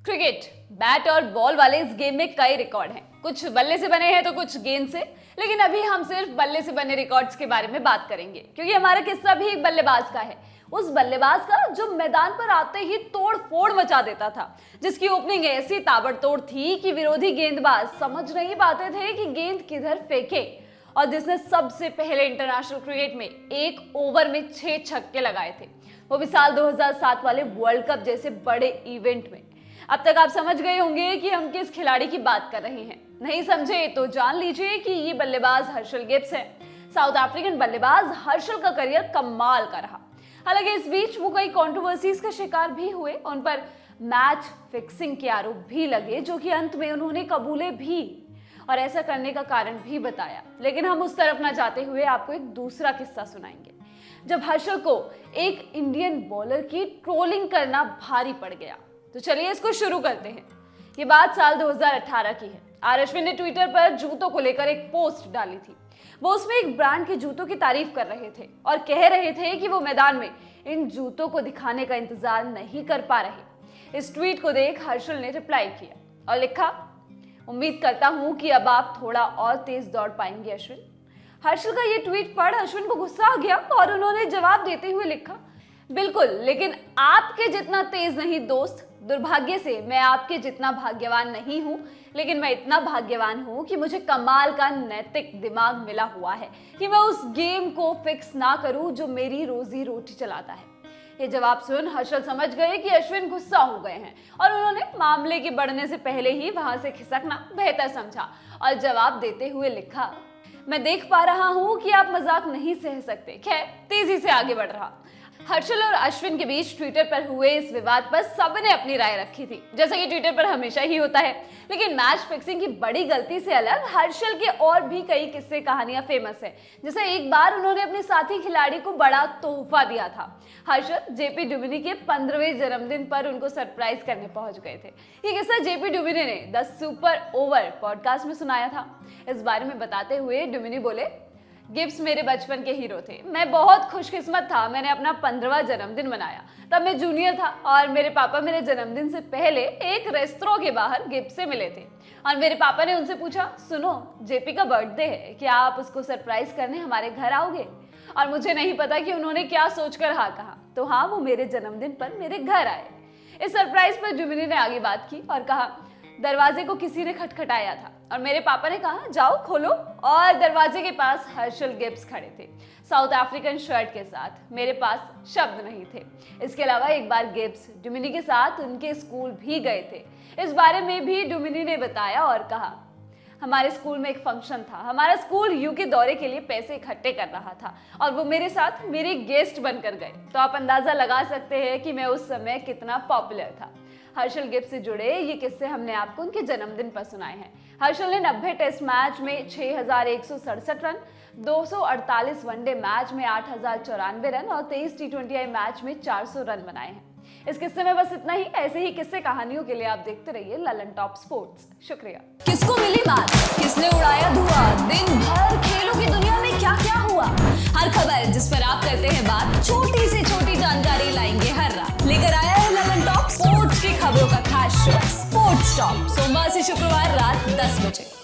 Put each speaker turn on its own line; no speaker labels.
Cricket bat और ball वाले इस गेम में कई रिकॉर्ड हैं। कुछ बल्ले से बने हैं तो कुछ गेंद से, लेकिन अभी हम सिर्फ बल्ले से बने रिकॉर्ड्स के बारे में बात करेंगे, क्योंकि हमारा किस्सा भी एक बल्लेबाज का है। उस बल्लेबाज का जो मैदान पर आते ही तोड़ फोड़ मचा देता था, जिसकी ओपनिंग ऐसी ताबड़तोड़ थी कि विरोधी गेंदबाज समझ नहीं पाते थे कि गेंद किधर फेंके, और जिसने सबसे पहले इंटरनेशनल क्रिकेट में एक ओवर में 6 छक्के लगाए थे, वो भी साल 2007 वाले वर्ल्ड कप जैसे बड़े इवेंट में। अब तक आप समझ गए होंगे कि हम किस खिलाड़ी की बात कर रहे हैं। नहीं समझे तो जान लीजिए कि ये बल्लेबाज हर्षल गिब्स है। साउथ अफ्रीकन बल्लेबाज हर्षल का करियर कमाल का रहा। हालांकि इस बीच वो कई कंट्रोवर्सीज का शिकार भी हुए, उन पर मैच फिक्सिंग के आरोप भी लगे, जो कि अंत में उन्होंने कबूले भी और ऐसा करने का कारण भी बताया। लेकिन हम उस तरफ ना जाते हुए आपको एक दूसरा किस्सा सुनाएंगे, जब हर्षल को एक इंडियन बॉलर की ट्रोलिंग करना भारी पड़ गया। तो चलिए इसको शुरू करते हैं। ये बात साल 2018 की है। आर अश्विन ने ट्विटर पर जूतों को लेकर एक पोस्ट डाली थी। वो उसमें एक ब्रांड के जूतों की तारीफ कर रहे थे और कह रहे थे कि वो मैदान में इन जूतों को दिखाने का इंतजार नहीं कर पा रहे। इस ट्वीट को देख हर्षल ने रिप्लाई किया और लिखा, उम्मीद करता हूं कि अब आप थोड़ा और तेज दौड़ पाएंगे अश्विन। हर्षल का ये ट्वीट पढ़ अश्विन को गुस्सा आ गया और उन्होंने जवाब देते हुए लिखा, बिल्कुल, लेकिन आपके जितना तेज नहीं दोस्त। दुर्भाग्य से मैं आपके जितना भाग्यवान नहीं हूं, लेकिन मैं इतना भाग्यवान हूं कि मुझे कमाल का नैतिक दिमाग मिला हुआ है कि मैं उस गेम को फिक्स ना करूं जो मेरी रोजी रोटी चलाता है। ये जवाब सुन हर्षल समझ गए कि अश्विन गुस्सा हो गए हैं और उन्होंने मामले के बढ़ने से पहले ही वहां से खिसकना बेहतर समझा और जवाब देते हुए लिखा, मैं देख पा रहा हूं कि आप मजाक नहीं सह सकते। खैर, तेजी से आगे बढ़ रहा। हर्षल और अश्विन के बीच ट्विटर पर हुए इस विवाद पर सबने अपनी राय रखी थी, जैसा कि ट्विटर पर हमेशा ही होता है। लेकिन मैच फिक्सिंग की बड़ी गलती से अलग हर्षल के और भी कई किस्से कहानियां फेमस है। जैसे एक बार उन्होंने अपने साथी खिलाड़ी को बड़ा तोहफा दिया था। हर्षल जेपी डुमिनी के 15वें जन्मदिन पर उनको सरप्राइज करने पहुंच गए थे। ये किस्सा जेपी डुमिनी ने द सुपर ओवर पॉडकास्ट में सुनाया था। इस बारे में बताते हुए डुमिनी बोले, गिब्स मेरे बचपन के हीरो थे। मैं बहुत खुशकिस्मत था, मैंने अपना 15वां जन्मदिन मनाया। तब मैं जूनियर था और मेरे पापा मेरे जन्मदिन से पहले एक रेस्तरां के बाहर गिब्स से मिले थे और मेरे पापा ने उनसे पूछा, सुनो, जेपी का बर्थडे है, क्या आप उसको सरप्राइज करने हमारे घर आओगे? और मुझे नहीं पता कि उन्होंने क्या सोचकर हाँ कहा, तो हाँ, वो मेरे जन्मदिन पर मेरे घर आए। इस सरप्राइज पर डुमिनी ने आगे बात की और कहा, दरवाजे को किसी ने खटखटाया था और मेरे पापा ने कहा, जाओ खोलो, और दरवाजे के पास हर्षल गिब्स खड़े थे, साउथ अफ्रीकन शर्ट के साथ। मेरे पास शब्द नहीं थे। इसके अलावा एक बार गिब्स डुमिनी के साथ उनके स्कूल भी गए थे। इस बारे में भी डुमिनी ने बताया और कहा, हमारे स्कूल में एक फंक्शन था। हमारा स्कूल यूके दौरे के लिए पैसे इकट्ठे कर रहा था और वो मेरे साथ मेरे गेस्ट बनकर गए। तो आप अंदाजा लगा सकते हैं कि मैं उस समय कितना पॉपुलर था। हर्षल गिब्स से जुड़े ये किस्से हमने आपको उनके जन्मदिन पर सुनाए हैं। हर्षल ने 90 टेस्ट मैच में 6167 रन, 248 वनडे मैच में 8094 रन और 23 टी20आई मैच में 400 रन बनाए हैं। इस किस्से में बस इतना ही। ऐसे ही किस्से कहानियों के लिए आप देखते रहिए ललन टॉप स्पोर्ट्स। शुक्रिया।
किसको मिली बात, किसने उड़ाया धुआं, दिन भर खेलों की दुनिया में क्या क्या हुआ, हर खबर जिस पर आप करते हैं बात, छोटी से छोटी जानकारी लाएंगे हर रात। लेकर आया है ललन टॉप स्पोर्ट्स की खबरों का खास शो स्पोर्ट्स टॉप, सोमवार से शुक्रवार रात 10 बजे।